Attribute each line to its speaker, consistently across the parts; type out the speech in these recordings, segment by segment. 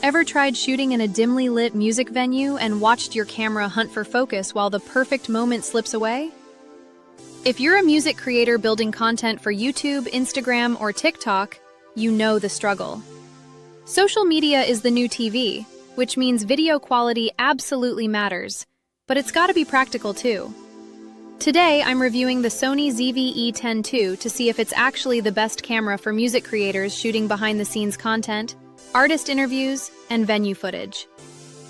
Speaker 1: Ever tried shooting in a dimly lit music venue and watched your camera hunt for focus while the perfect moment slips away? If you're a music creator building content for YouTube, Instagram, or TikTok, you know the struggle. Social media is the new TV, which means video quality absolutely matters, but it's gotta be practical too. Today, I'm reviewing the Sony ZV-E10 II to see if it's actually the best camera for music creators shooting behind-the-scenes content, artist interviews, and venue footage.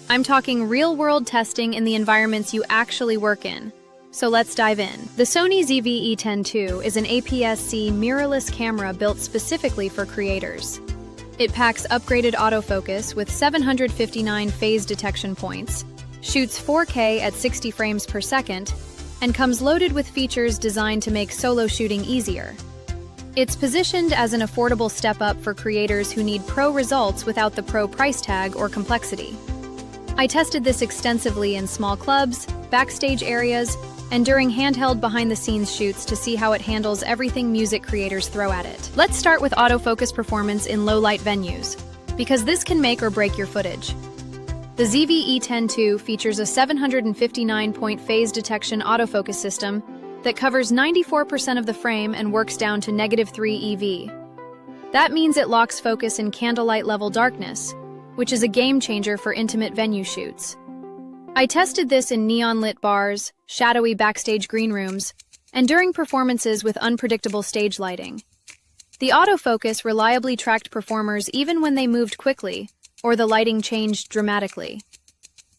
Speaker 1: I'm talking real-world testing in the environments you actually work in. So let's dive in. The Sony ZV-E10 II is an APS-C mirrorless camera built specifically for creators. It packs upgraded autofocus with 759 phase detection points, shoots 4K at 60 frames per second, and comes loaded with features designed to make solo shooting easier. It's positioned as an affordable step up for creators who need pro results without the pro price tag or complexity. I tested this extensively in small clubs, backstage areas, and during handheld behind-the-scenes shoots to see how it handles everything music creators throw at it. Let's start with autofocus performance in low-light venues, because this can make or break your footage. The ZV-E10 II features a 759-point phase detection autofocus system that covers 94% of the frame and works down to -3 EV. That means it locks focus in candlelight level darkness, which is a game changer for intimate venue shoots. I tested this in neon-lit bars, shadowy backstage green rooms, and during performances with unpredictable stage lighting. The autofocus reliably tracked performers even when they moved quickly, or the lighting changed dramatically.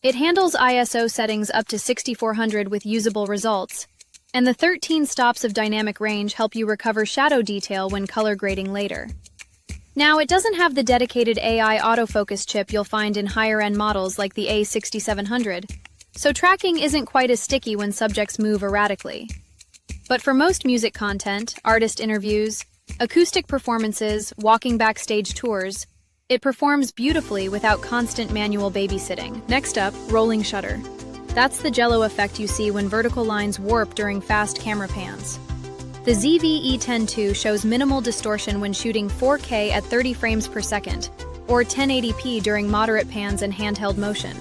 Speaker 1: It handles ISO settings up to 6400 with usable results, and the 13 stops of dynamic range help you recover shadow detail when color grading later. Now, it doesn't have the dedicated AI autofocus chip you'll find in higher-end models like the A6700, so tracking isn't quite as sticky when subjects move erratically. But for most music content, artist interviews, acoustic performances, walking backstage tours, it performs beautifully without constant manual babysitting. Next up, rolling shutter. That's the jello effect you see when vertical lines warp during fast camera pans. The ZV-E10 II shows minimal distortion when shooting 4K at 30 frames per second, or 1080p during moderate pans and handheld motion.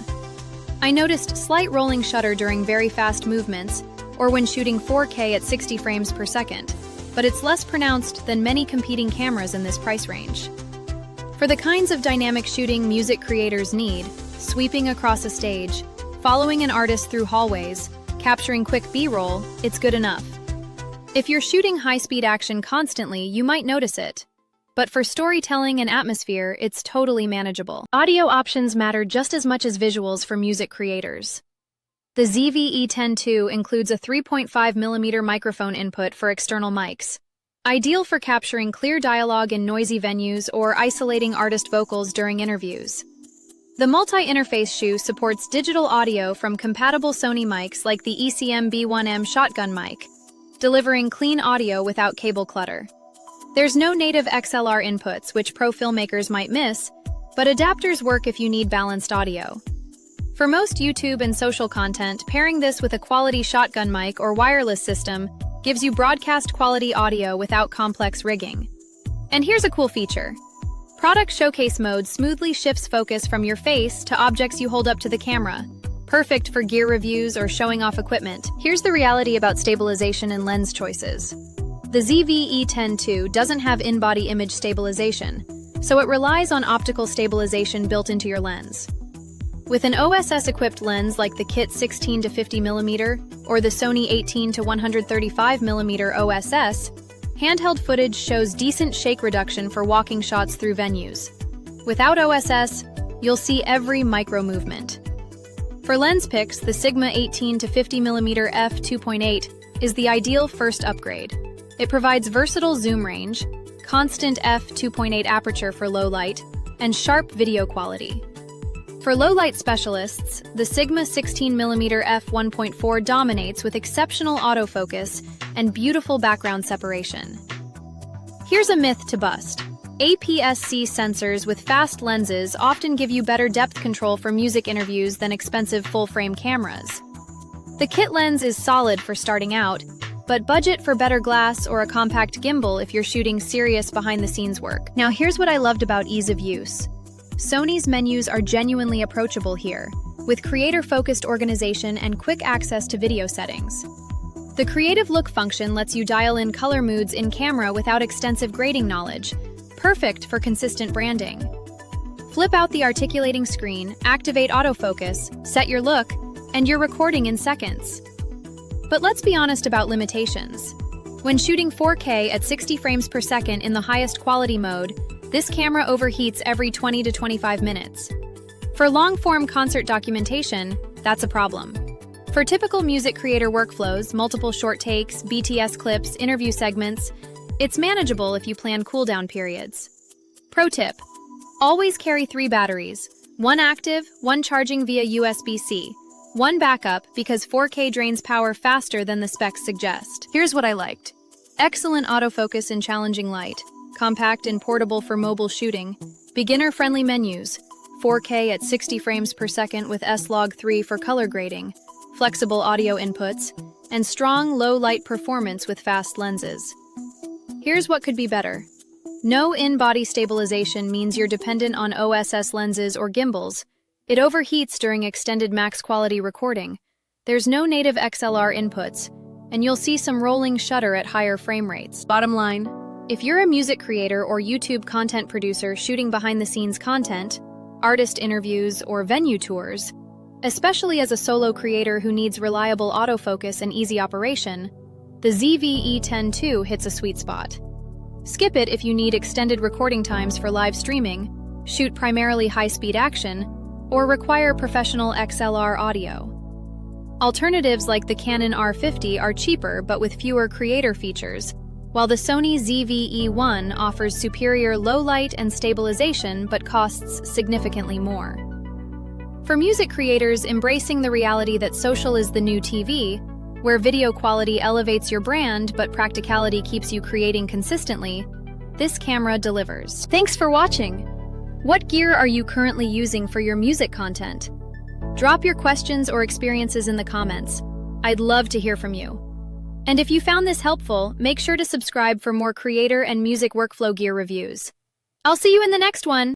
Speaker 1: I noticed slight rolling shutter during very fast movements, or when shooting 4K at 60 frames per second, but it's less pronounced than many competing cameras in this price range. For the kinds of dynamic shooting music creators need, sweeping across a stage, following an artist through hallways, capturing quick B-roll, it's good enough. If you're shooting high-speed action constantly, you might notice it. But for storytelling and atmosphere, it's totally manageable. Audio options matter just as much as visuals for music creators. The ZV-E10 II includes a 3.5mm microphone input for external mics, ideal for capturing clear dialogue in noisy venues or isolating artist vocals during interviews. The multi-interface shoe supports digital audio from compatible Sony mics like the ECM B1M shotgun mic, delivering clean audio without cable clutter. There's no native XLR inputs, which pro filmmakers might miss, but adapters work if you need balanced audio. For most YouTube and social content, pairing this with a quality shotgun mic or wireless system gives you broadcast quality audio without complex rigging. And here's a cool feature. Product Showcase Mode smoothly shifts focus from your face to objects you hold up to the camera, perfect for gear reviews or showing off equipment. Here's the reality about stabilization and lens choices. The ZV-E10 II doesn't have in-body image stabilization, so it relies on optical stabilization built into your lens. With an OSS-equipped lens like the Kit 16 to 50mm or the Sony 18 to 135mm OSS, handheld footage shows decent shake reduction for walking shots through venues. Without OSS, you'll see every micro movement. For lens picks, the Sigma 18 to 50mm f2.8 is the ideal first upgrade. It provides versatile zoom range, constant f2.8 aperture for low light, and sharp video quality. For low-light specialists, the Sigma 16mm f1.4 dominates with exceptional autofocus and beautiful background separation. Here's a myth to bust. APS-C sensors with fast lenses often give you better depth control for music interviews than expensive full-frame cameras. The kit lens is solid for starting out, but budget for better glass or a compact gimbal if you're shooting serious behind-the-scenes work. Now here's what I loved about ease of use. Sony's menus are genuinely approachable here, with creator-focused organization and quick access to video settings. The Creative Look function lets you dial in color moods in camera without extensive grading knowledge, perfect for consistent branding. Flip out the articulating screen, activate autofocus, set your look, and you're recording in seconds. But let's be honest about limitations. When shooting 4K at 60 frames per second in the highest quality mode, this camera overheats every 20 to 25 minutes. For long-form concert documentation, that's a problem. For typical music creator workflows, multiple short takes, BTS clips, interview segments, it's manageable if you plan cooldown periods. Pro tip: always carry 3 batteries, one active, one charging via USB-C, one backup because 4K drains power faster than the specs suggest. Here's what I liked. Excellent autofocus in challenging light, compact and portable for mobile shooting, beginner-friendly menus, 4K at 60 frames per second with S-Log 3 for color grading, flexible audio inputs, and strong low-light performance with fast lenses. Here's what could be better. No in-body stabilization means you're dependent on OSS lenses or gimbals. It overheats during extended max-quality recording. There's no native XLR inputs, and you'll see some rolling shutter at higher frame rates. Bottom line, if you're a music creator or YouTube content producer shooting behind-the-scenes content, artist interviews, or venue tours, especially as a solo creator who needs reliable autofocus and easy operation, the ZV-E10 II hits a sweet spot. Skip it if you need extended recording times for live streaming, shoot primarily high-speed action, or require professional XLR audio. Alternatives like the Canon R50 are cheaper but with fewer creator features, while the Sony ZV-E10 offers superior low light and stabilization but costs significantly more. For music creators embracing the reality that social is the new TV, where video quality elevates your brand but practicality keeps you creating consistently, this camera delivers. Thanks for watching! What gear are you currently using for your music content? Drop your questions or experiences in the comments. I'd love to hear from you. And if you found this helpful, make sure to subscribe for more creator and music workflow gear reviews. I'll see you in the next one!